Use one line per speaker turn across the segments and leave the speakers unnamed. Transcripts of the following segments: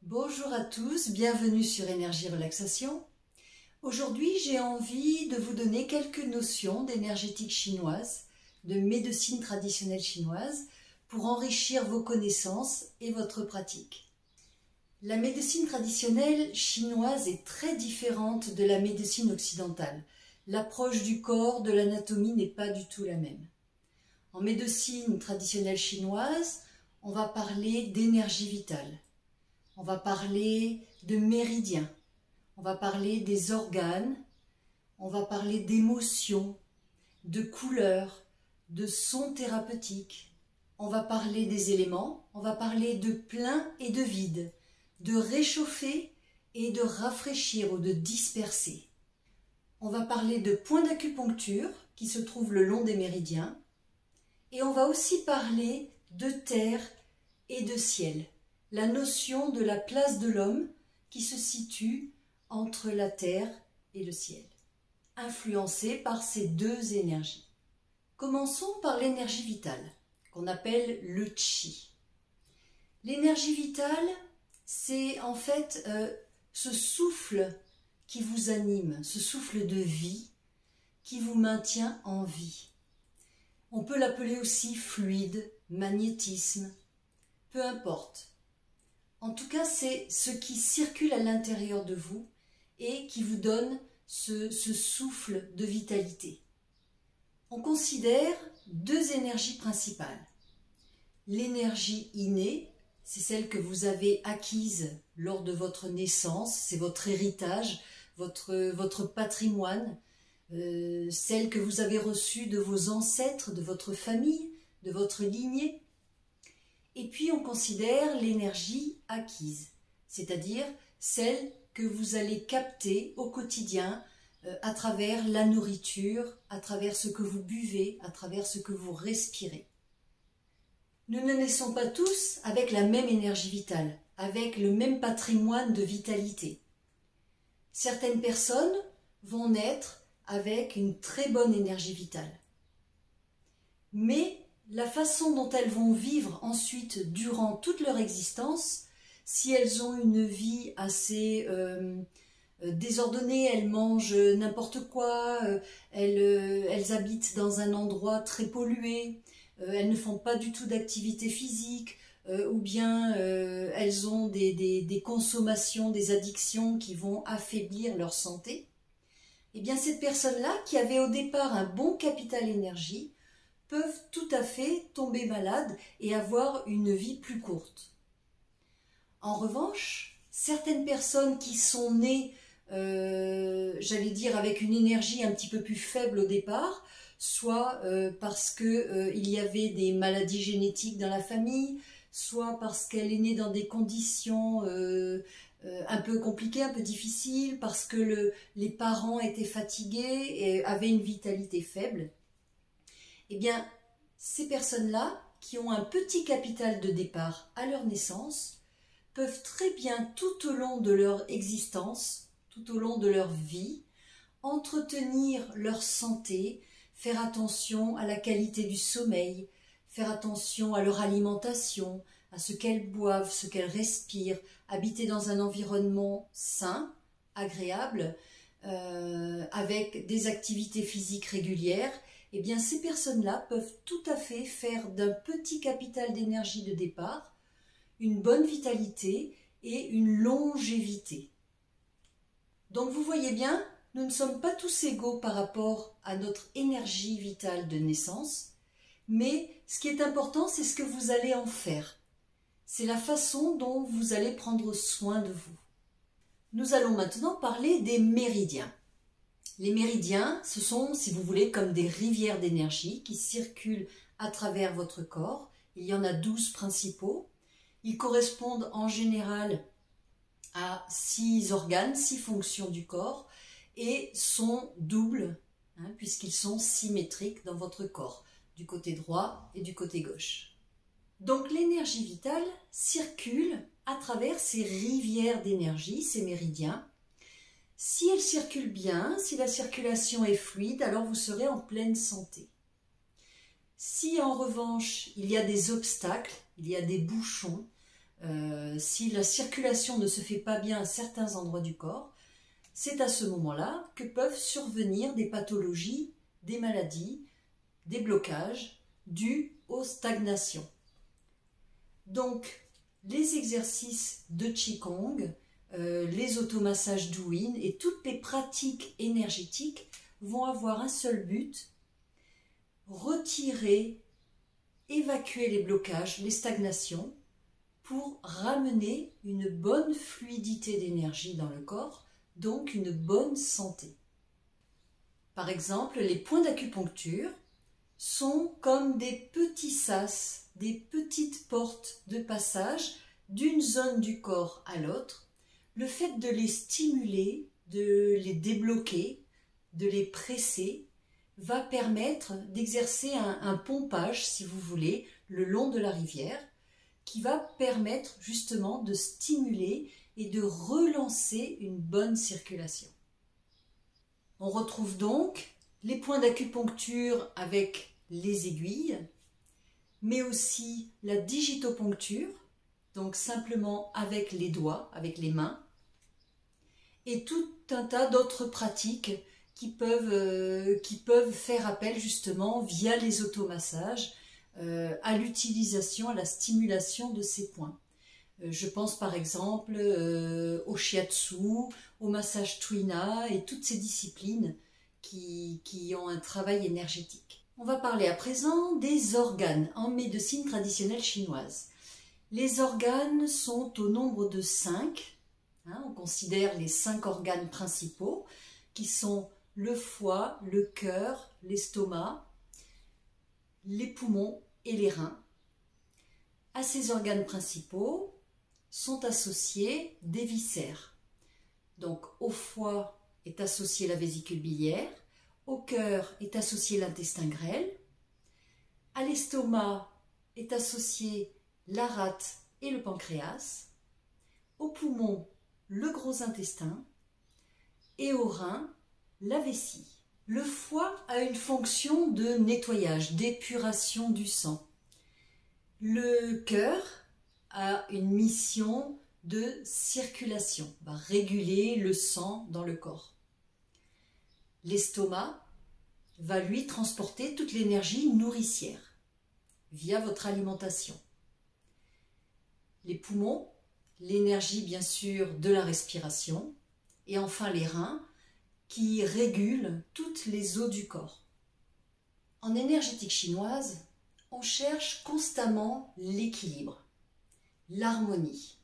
Bonjour à tous, bienvenue sur Énergie Relaxation. Aujourd'hui, j'ai envie de vous donner quelques notions d'énergétique chinoise, de médecine traditionnelle chinoise, pour enrichir vos connaissances et votre pratique. La médecine traditionnelle chinoise est très différente de la médecine occidentale. L'approche du corps, de l'anatomie n'est pas du tout la même. En médecine traditionnelle chinoise, on va parler d'énergie vitale. On va parler de méridiens, on va parler des organes, on va parler d'émotions, de couleurs, de sons thérapeutiques. On va parler des éléments, on va parler de plein et de vide, de réchauffer et de rafraîchir ou de disperser. On va parler de points d'acupuncture qui se trouvent le long des méridiens. Et on va aussi parler de terre et de ciel. La notion de la place de l'homme qui se situe entre la terre et le ciel, influencée par ces deux énergies. Commençons par l'énergie vitale, qu'on appelle le Qi. L'énergie vitale, c'est en fait ce souffle qui vous anime, ce souffle de vie qui vous maintient en vie. On peut l'appeler aussi fluide, magnétisme, peu importe. En tout cas, c'est ce qui circule à l'intérieur de vous et qui vous donne ce souffle de vitalité. On considère deux énergies principales. L'énergie innée, c'est celle que vous avez acquise lors de votre naissance, c'est votre héritage, votre patrimoine, celle que vous avez reçue de vos ancêtres, de votre famille, de votre lignée. Et puis on considère l'énergie acquise, c'est-à-dire celle que vous allez capter au quotidien à travers la nourriture, à travers ce que vous buvez, à travers ce que vous respirez. Nous ne naissons pas tous avec la même énergie vitale, avec le même patrimoine de vitalité. Certaines personnes vont naître avec une très bonne énergie vitale. Mais la façon dont elles vont vivre ensuite durant toute leur existence, si elles ont une vie assez désordonnée, elles mangent n'importe quoi, elles habitent dans un endroit très pollué, elles ne font pas du tout d'activité physique, ou bien elles ont des consommations, des addictions qui vont affaiblir leur santé, et bien cette personne-là, qui avait au départ un bon capital énergie, peuvent tout à fait tomber malades et avoir une vie plus courte. En revanche, certaines personnes qui sont nées, j'allais dire, avec une énergie un petit peu plus faible au départ, soit parce qu'il y avait des maladies génétiques dans la famille, soit parce qu'elle est née dans des conditions un peu compliquées, un peu difficiles, parce que les parents étaient fatigués et avaient une vitalité faible. Eh bien, ces personnes-là, qui ont un petit capital de départ à leur naissance, peuvent très bien, tout au long de leur existence, tout au long de leur vie, entretenir leur santé, faire attention à la qualité du sommeil, faire attention à leur alimentation, à ce qu'elles boivent, ce qu'elles respirent, habiter dans un environnement sain, agréable, avec des activités physiques régulières. Eh bien, ces personnes-là peuvent tout à fait faire d'un petit capital d'énergie de départ une bonne vitalité et une longévité. Donc, vous voyez bien, nous ne sommes pas tous égaux par rapport à notre énergie vitale de naissance, mais ce qui est important, c'est ce que vous allez en faire. C'est la façon dont vous allez prendre soin de vous. Nous allons maintenant parler des méridiens. Les méridiens, ce sont, si vous voulez, comme des rivières d'énergie qui circulent à travers votre corps. Il y en a 12 principaux. Ils correspondent en général à 6 organes, 6 fonctions du corps et sont doubles, puisqu'ils sont symétriques dans votre corps, du côté droit et du côté gauche. Donc l'énergie vitale circule à travers ces rivières d'énergie, ces méridiens. Si elle circule bien, si la circulation est fluide, alors vous serez en pleine santé. Si en revanche il y a des obstacles, il y a des bouchons, si la circulation ne se fait pas bien à certains endroits du corps, c'est à ce moment-là que peuvent survenir des pathologies, des maladies, des blocages dus aux stagnations. Donc, les exercices de Qigong, les automassages Douyin et toutes les pratiques énergétiques vont avoir un seul but: retirer, évacuer les blocages, les stagnations, pour ramener une bonne fluidité d'énergie dans le corps, donc une bonne santé. Par exemple, les points d'acupuncture sont comme des petits sas, des petites portes de passage d'une zone du corps à l'autre. Le fait de les stimuler, de les débloquer, de les presser, va permettre d'exercer un pompage, si vous voulez, le long de la rivière, qui va permettre justement de stimuler et de relancer une bonne circulation. On retrouve donc les points d'acupuncture avec les aiguilles, mais aussi la digitopuncture, donc simplement avec les doigts, avec les mains, et tout un tas d'autres pratiques qui peuvent faire appel justement via les automassages à l'utilisation, à la stimulation de ces points. Je pense par exemple au shiatsu, au massage tuina et toutes ces disciplines qui ont un travail énergétique. On va parler à présent des organes en médecine traditionnelle chinoise. Les organes sont au nombre de 5. On considère les 5 organes principaux qui sont le foie, le cœur, l'estomac, les poumons et les reins. À ces organes principaux sont associés des viscères. Donc au foie est associée la vésicule biliaire, au cœur est associé l'intestin grêle, à l'estomac est associé la rate et le pancréas, au poumon le gros intestin et au rein la vessie. Le foie a une fonction de nettoyage, d'épuration du sang. Le cœur a une mission de circulation, va réguler le sang dans le corps. L'estomac va lui transporter toute l'énergie nourricière via votre alimentation. Les poumons, l'énergie bien sûr de la respiration, et enfin les reins qui régulent toutes les eaux du corps. En énergétique chinoise, on cherche constamment l'équilibre, l'harmonie.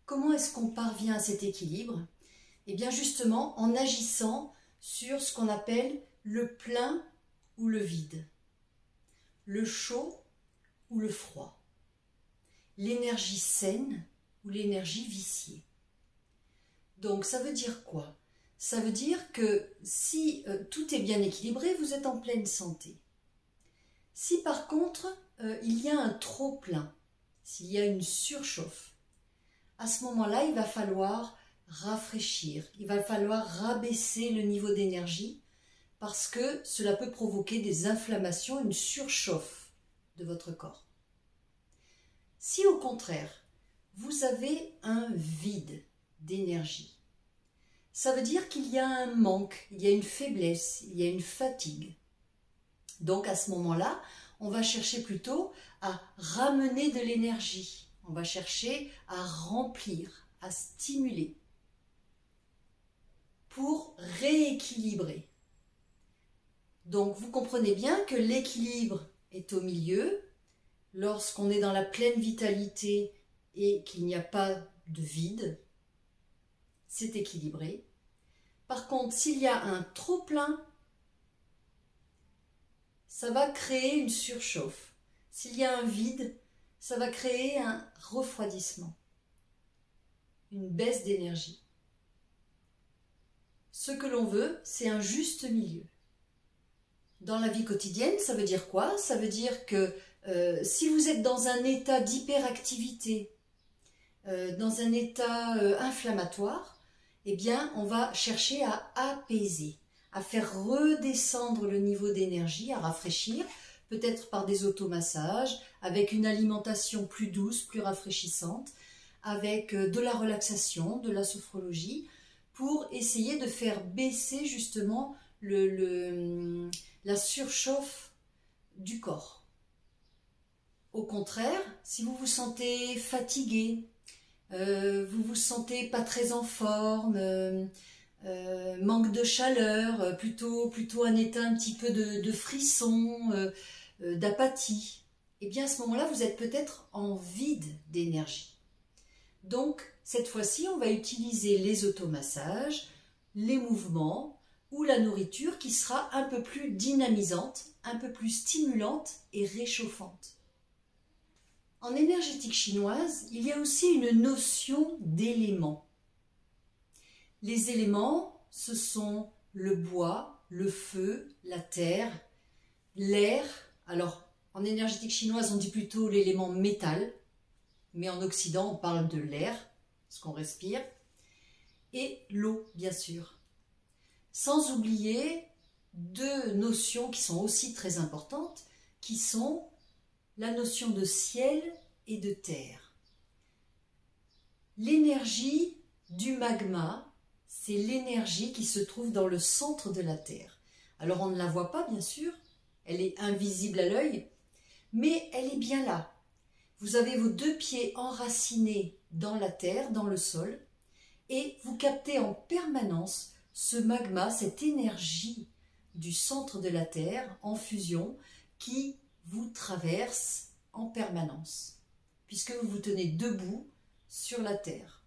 Comment est-ce qu'on parvient à cet équilibre? Eh bien justement en agissant sur ce qu'on appelle le plein ou le vide, le chaud ou le froid, l'énergie saine ou l'énergie viciée. Donc ça veut dire quoi? Ça veut dire que si tout est bien équilibré, vous êtes en pleine santé. Si par contre il y a un trop-plein, s'il y a une surchauffe, à ce moment-là, il va falloir rafraîchir, il va falloir rabaisser le niveau d'énergie parce que cela peut provoquer des inflammations, une surchauffe de votre corps. Si au contraire, vous avez un vide d'énergie, ça veut dire qu'il y a un manque, il y a une faiblesse, il y a une fatigue. Donc à ce moment-là, on va chercher plutôt à ramener de l'énergie. On va chercher à remplir, à stimuler pour rééquilibrer. Donc vous comprenez bien que l'équilibre est au milieu. Lorsqu'on est dans la pleine vitalité et qu'il n'y a pas de vide, c'est équilibré. Par contre, s'il y a un trop-plein, ça va créer une surchauffe. S'il y a un vide, ça va créer un refroidissement, une baisse d'énergie. Ce que l'on veut, c'est un juste milieu. Dans la vie quotidienne, ça veut dire quoi? Ça veut dire que si vous êtes dans un état d'hyperactivité, dans un état inflammatoire, eh bien, on va chercher à apaiser, à faire redescendre le niveau d'énergie, à rafraîchir, peut-être par des automassages, avec une alimentation plus douce, plus rafraîchissante, avec de la relaxation, de la sophrologie, pour essayer de faire baisser justement la surchauffe du corps. Au contraire, si vous vous sentez fatigué, vous vous sentez pas très en forme, manque de chaleur, plutôt un état un petit peu de frisson, d'apathie, et bien à ce moment-là, vous êtes peut-être en vide d'énergie. Donc, cette fois-ci, on va utiliser les automassages, les mouvements ou la nourriture qui sera un peu plus dynamisante, un peu plus stimulante et réchauffante. En énergétique chinoise, il y a aussi une notion d'éléments. Les éléments, ce sont le bois, le feu, la terre, l'air. Alors, en énergétique chinoise, on dit plutôt l'élément métal, mais en Occident, on parle de l'air, ce qu'on respire, et l'eau, bien sûr. Sans oublier deux notions qui sont aussi très importantes, qui sont la notion de ciel et de terre. L'énergie du magma, c'est l'énergie qui se trouve dans le centre de la Terre. Alors on ne la voit pas, bien sûr, elle est invisible à l'œil, mais elle est bien là. Vous avez vos deux pieds enracinés dans la terre, dans le sol, et vous captez en permanence ce magma, cette énergie du centre de la Terre en fusion qui vous traverse en permanence, puisque vous vous tenez debout sur la Terre.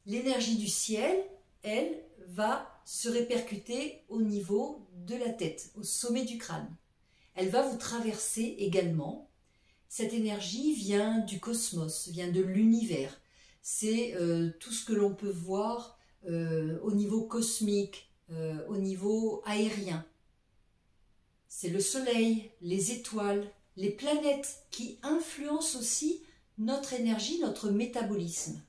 L'énergie du ciel, elle, va se répercuter au niveau de la tête, au sommet du crâne. Elle va vous traverser également. Cette énergie vient du cosmos, vient de l'univers. C'est tout ce que l'on peut voir au niveau cosmique, au niveau aérien. C'est le soleil, les étoiles, les planètes qui influencent aussi notre énergie, notre métabolisme.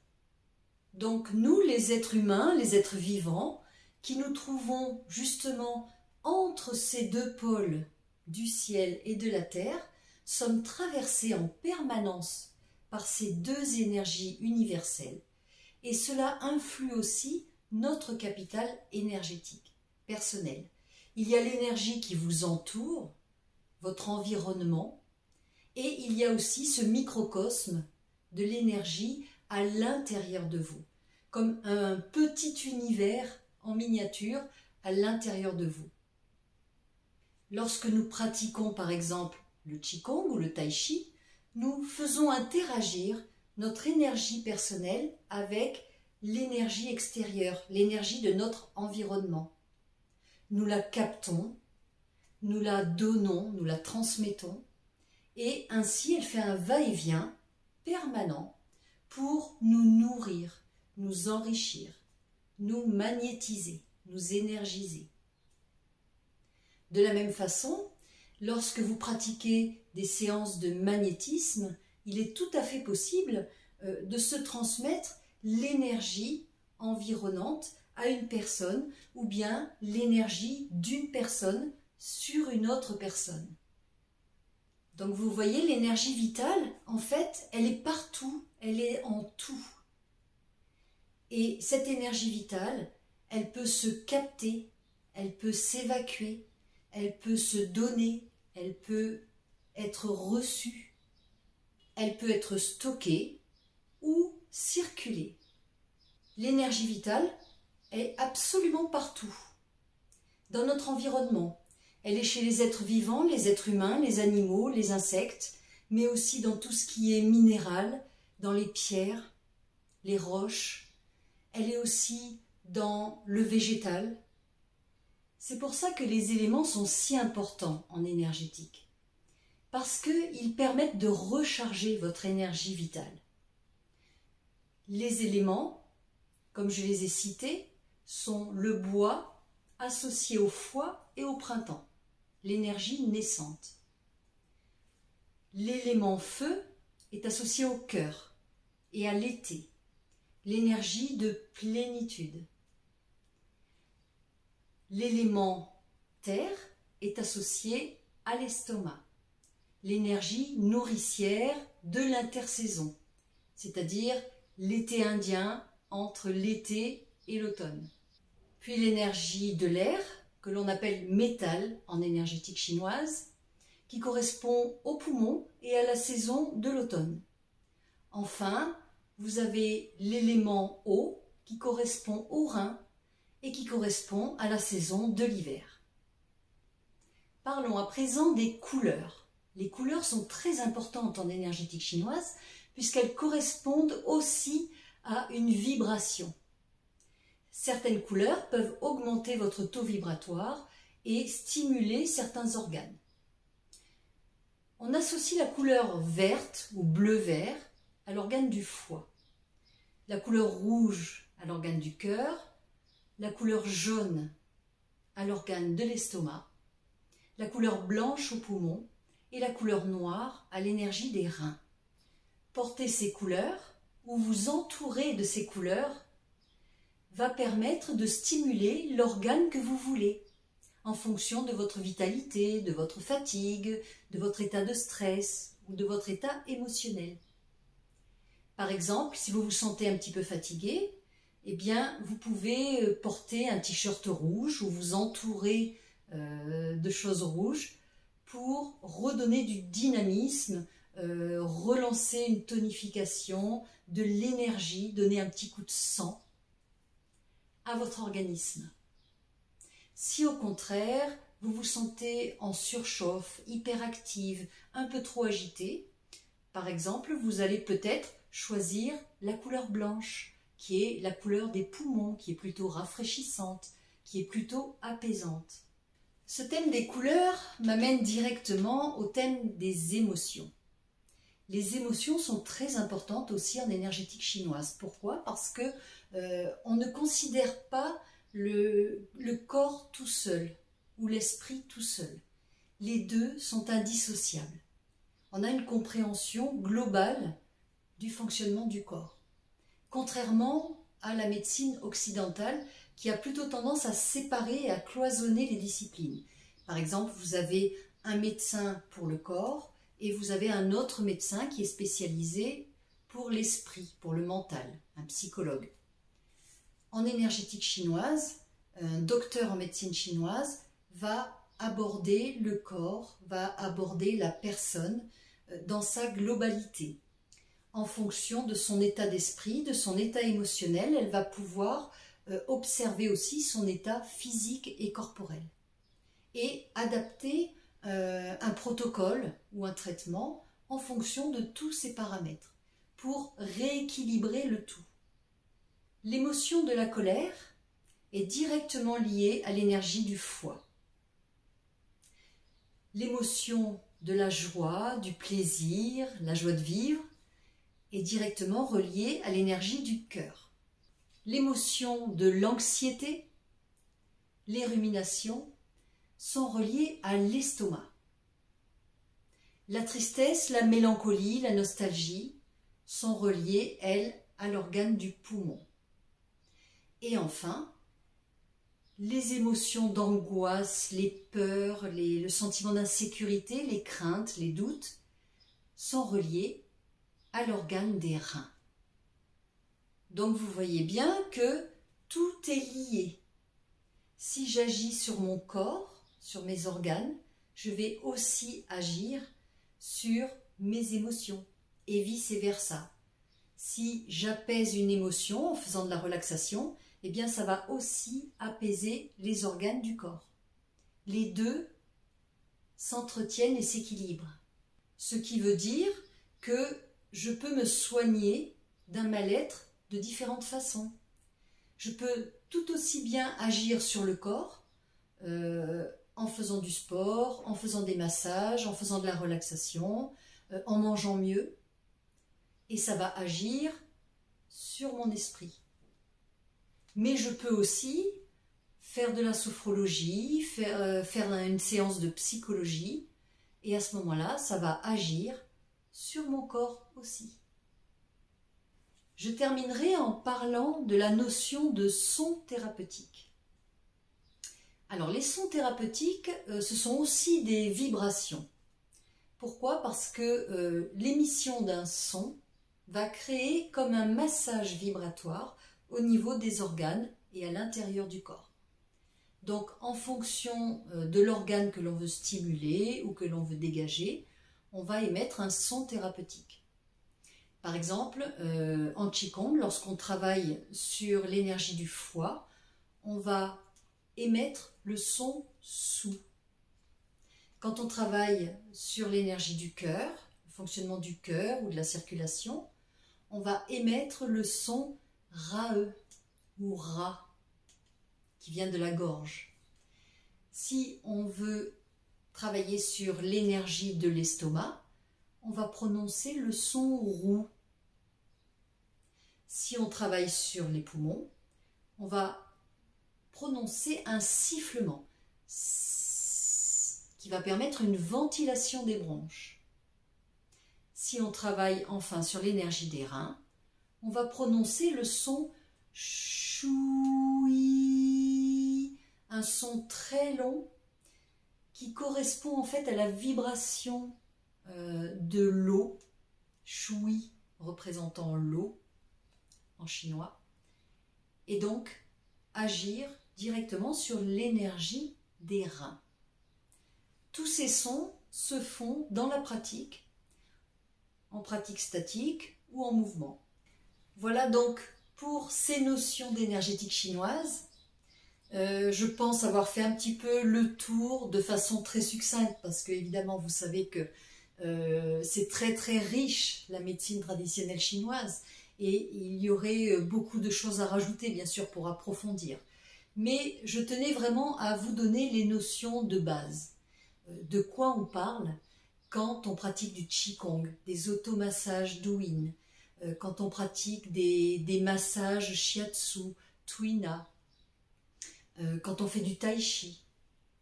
Donc nous, les êtres humains, les êtres vivants, qui nous trouvons justement entre ces deux pôles du ciel et de la terre, sommes traversés en permanence par ces deux énergies universelles. Et cela influe aussi notre capital énergétique, personnel. Il y a l'énergie qui vous entoure, votre environnement, et il y a aussi ce microcosme de l'énergie à l'intérieur de vous, comme un petit univers en miniature à l'intérieur de vous. Lorsque nous pratiquons par exemple le Qigong ou le Tai Chi, nous faisons interagir notre énergie personnelle avec l'énergie extérieure, l'énergie de notre environnement. Nous la captons, nous la donnons, nous la transmettons, et ainsi elle fait un va-et-vient permanent pour nous nourrir, nous enrichir, nous magnétiser, nous énergiser. De la même façon, lorsque vous pratiquez des séances de magnétisme, il est tout à fait possible de se transmettre l'énergie environnante à une personne ou bien l'énergie d'une personne sur une autre personne. Donc vous voyez, l'énergie vitale, en fait, elle est partout, elle est en tout. Et cette énergie vitale, elle peut se capter, elle peut s'évacuer, elle peut se donner, elle peut être reçue, elle peut être stockée ou circuler. L'énergie vitale est absolument partout, dans notre environnement. Elle est chez les êtres vivants, les êtres humains, les animaux, les insectes, mais aussi dans tout ce qui est minéral, dans les pierres, les roches. Elle est aussi dans le végétal. C'est pour ça que les éléments sont si importants en énergétique, parce qu'ils permettent de recharger votre énergie vitale. Les éléments, comme je les ai cités, sont le bois associé au foie et au printemps, l'énergie naissante. L'élément feu est associé au cœur et à l'été, l'énergie de plénitude. L'élément terre est associé à l'estomac, l'énergie nourricière de l'intersaison, c'est-à-dire l'été indien entre l'été et l'automne. Puis l'énergie de l'air, que l'on appelle métal en énergétique chinoise, qui correspond aux poumons et à la saison de l'automne. Enfin, vous avez l'élément eau qui correspond aux reins et qui correspond à la saison de l'hiver. Parlons à présent des couleurs. Les couleurs sont très importantes en énergétique chinoise puisqu'elles correspondent aussi à une vibration. Certaines couleurs peuvent augmenter votre taux vibratoire et stimuler certains organes. On associe la couleur verte ou bleu-vert à l'organe du foie, la couleur rouge à l'organe du cœur, la couleur jaune à l'organe de l'estomac, la couleur blanche aux poumons et la couleur noire à l'énergie des reins. Porter ces couleurs ou vous entourer de ces couleurs va permettre de stimuler l'organe que vous voulez en fonction de votre vitalité, de votre fatigue, de votre état de stress ou de votre état émotionnel. Par exemple, si vous vous sentez un petit peu fatigué, eh bien, vous pouvez porter un t-shirt rouge ou vous entourer de choses rouges pour redonner du dynamisme, relancer une tonification, de l'énergie, donner un petit coup de sang à votre organisme. Si au contraire, vous vous sentez en surchauffe, hyperactive, un peu trop agité, par exemple, vous allez peut-être choisir la couleur blanche, qui est la couleur des poumons, qui est plutôt rafraîchissante, qui est plutôt apaisante. Ce thème des couleurs m'amène directement au thème des émotions. Les émotions sont très importantes aussi en énergétique chinoise. Pourquoi? Parce que on ne considère pas le corps tout seul ou l'esprit tout seul. Les deux sont indissociables. On a une compréhension globale du fonctionnement du corps. Contrairement à la médecine occidentale qui a plutôt tendance à séparer et à cloisonner les disciplines. Par exemple, vous avez un médecin pour le corps et vous avez un autre médecin qui est spécialisé pour l'esprit, pour le mental, un psychologue. En énergétique chinoise, un docteur en médecine chinoise va aborder le corps, va aborder la personne dans sa globalité. En fonction de son état d'esprit, de son état émotionnel, elle va pouvoir observer aussi son état physique et corporel et adapter un protocole ou un traitement en fonction de tous ces paramètres pour rééquilibrer le tout. L'émotion de la colère est directement liée à l'énergie du foie. L'émotion de la joie, du plaisir, la joie de vivre est directement reliée à l'énergie du cœur. L'émotion de l'anxiété, les ruminations sont reliées à l'estomac. La tristesse, la mélancolie, la nostalgie sont reliées, elles, à l'organe du poumon. Et enfin, les émotions d'angoisse, les peurs, le sentiment d'insécurité, les craintes, les doutes sont reliés à l'organe des reins. Donc vous voyez bien que tout est lié. Si j'agis sur mon corps, sur mes organes, je vais aussi agir sur mes émotions et vice-versa. Si j'apaise une émotion en faisant de la relaxation, eh bien ça va aussi apaiser les organes du corps. Les deux s'entretiennent et s'équilibrent. Ce qui veut dire que je peux me soigner d'un mal-être de différentes façons. Je peux tout aussi bien agir sur le corps en faisant du sport, en faisant des massages, en faisant de la relaxation, en mangeant mieux. Et ça va agir sur mon esprit. Mais je peux aussi faire de la sophrologie, faire une séance de psychologie, et à ce moment-là, ça va agir sur mon corps aussi. Je terminerai en parlant de la notion de son thérapeutique. Alors les sons thérapeutiques, ce sont aussi des vibrations. Pourquoi? Parce que l'émission d'un son va créer comme un massage vibratoire au niveau des organes et à l'intérieur du corps. Donc en fonction de l'organe que l'on veut stimuler ou que l'on veut dégager, on va émettre un son thérapeutique. Par exemple, en Qigong, lorsqu'on travaille sur l'énergie du foie, on va émettre le son Su. Quand on travaille sur l'énergie du cœur, le fonctionnement du cœur ou de la circulation, on va émettre le son Rae ou Ra, qui vient de la gorge. Si on veut travailler sur l'énergie de l'estomac, on va prononcer le son Rou. Si on travaille sur les poumons, on va prononcer un sifflement qui va permettre une ventilation des bronches. Si on travaille enfin sur l'énergie des reins, on va prononcer le son choui, un son très long qui correspond en fait à la vibration de l'eau, shui représentant l'eau en chinois, et donc agir directement sur l'énergie des reins. Tous ces sons se font dans la pratique, en pratique statique ou en mouvement. Voilà donc pour ces notions d'énergétique chinoise. Je pense avoir fait un petit peu le tour de façon très succincte parce que évidemment vous savez que c'est très très riche la médecine traditionnelle chinoise et il y aurait beaucoup de choses à rajouter bien sûr pour approfondir. Mais je tenais vraiment à vous donner les notions de base. De quoi on parle quand on pratique du Qigong, des automassages Douyin, quand on pratique des massages Shiatsu, Tuina, quand on fait du Tai Chi.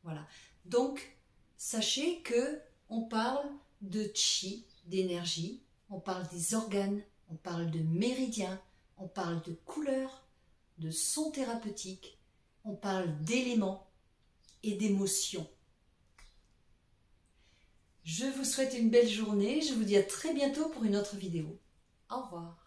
Voilà. Donc, sachez que on parle de Qi, d'énergie, on parle des organes, on parle de méridiens, on parle de couleurs, de sons thérapeutiques, on parle d'éléments et d'émotions. Je vous souhaite une belle journée, je vous dis à très bientôt pour une autre vidéo. Au revoir.